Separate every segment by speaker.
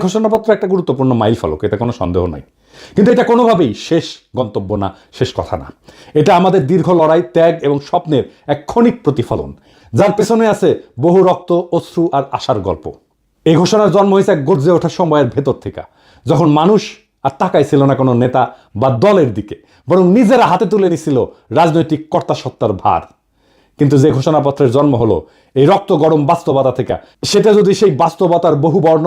Speaker 1: ঘোষণাপত্র একটা গুরুত্বপূর্ণ মাইলফলক, এতে কোনো সন্দেহ নাই, কিন্তু এটা কোনোভাবেই শেষ গন্তব্য না, শেষ কথা না। এটা আমাদের দীর্ঘ লড়াই, ত্যাগ এবং স্বপ্নের এক ক্ষণিক প্রতিফলন, যার পেছনে আছে বহু রক্ত, অশ্রু আর আশার গল্প। এই ঘোষণার জন্ম হয়েছে এক গর্জে ওঠা সময়ের ভেতর থেকে, যখন মানুষ আর তাকাইছিল না কোনো নেতা বা দলের দিকে, বরং নিজেরা হাতে তুলে নিছিল রাজনৈতিক কর্তাসত্তার ভার। কিন্তু যে ঘোষণাপত্রের জন্ম হলো এই রক্ত গরম বাস্তবতা থেকে, সেটা যদি সেই বাস্তবতার বহু বর্ণ,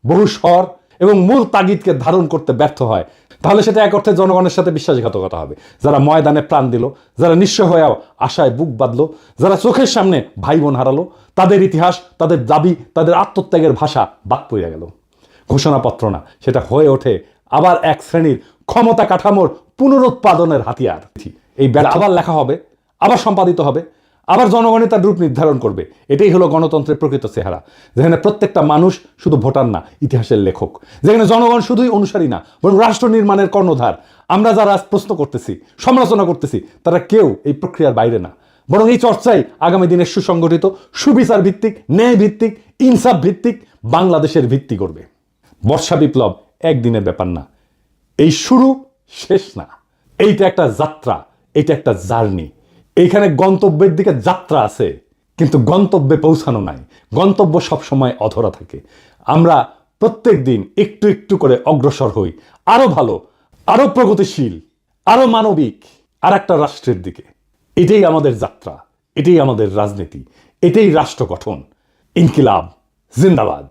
Speaker 1: বহু স্বর এবং মূল তাগিদকে ধারণ করতে ব্যর্থ হয়, তাহলে সেটা এক অর্থে জনগণের সাথে বিশ্বাসঘাতকতা হবে। যারা ময়দানে প্রাণ দিল, যারা নিঃস্ব হয়েও আশায় বুক বাঁধল, যারা চোখের সামনে ভাই বোন হারালো, তাদের ইতিহাস, তাদের দাবি, তাদের আত্মত্যাগের ভাষা বাদ পড়ে গেল। ঘোষণাপত্র না, সেটা হয়ে ওঠে আবার এক শ্রেণীর ক্ষমতা কাঠামোর পুনরুৎপাদনের হাতিয়ার। এই ব্যাপার আবার লেখা হবে, আবার সম্পাদিত হবে, আবার জনগণই তার রূপ নির্ধারণ করবে। এটাই হলো গণতন্ত্রের প্রকৃত চেহারা, যেখানে প্রত্যেকটা মানুষ শুধু ভোটার না, ইতিহাসের লেখক, যেখানে জনগণ শুধুই অনুসারী না, বরং রাষ্ট্র নির্মাণের কর্ণধার। আমরা যারা আজ প্রশ্ন করতেছি, সমালোচনা করতেছি, তারা কেউ এই প্রক্রিয়ার বাইরে না, বরং এই চর্চাই আগামী দিনের সুসংগঠিত, সুবিচার ভিত্তিক, ন্যায় ভিত্তিক, ইনসাফ ভিত্তিক বাংলাদেশের ভিত্তি করবে। বর্ষা বিপ্লব একদিনের ব্যাপার না, এই শুরু, শেষ না। এইটা একটা যাত্রা, এইটা একটা জার্নি। এইখানে গন্তব্যের দিকে যাত্রা আছে, কিন্তু গন্তব্যে পৌঁছানো নাই। গন্তব্য সবসময় অধরা থাকে। আমরা প্রত্যেক দিন একটু একটু করে অগ্রসর হই আরো ভালো, আরো প্রগতিশীল, আরো মানবিক আর একটা রাষ্ট্রের দিকে। এটাই আমাদের যাত্রা, এটাই আমাদের রাজনীতি, এটাই রাষ্ট্র গঠন। ইনকিলাব জিন্দাবাদ।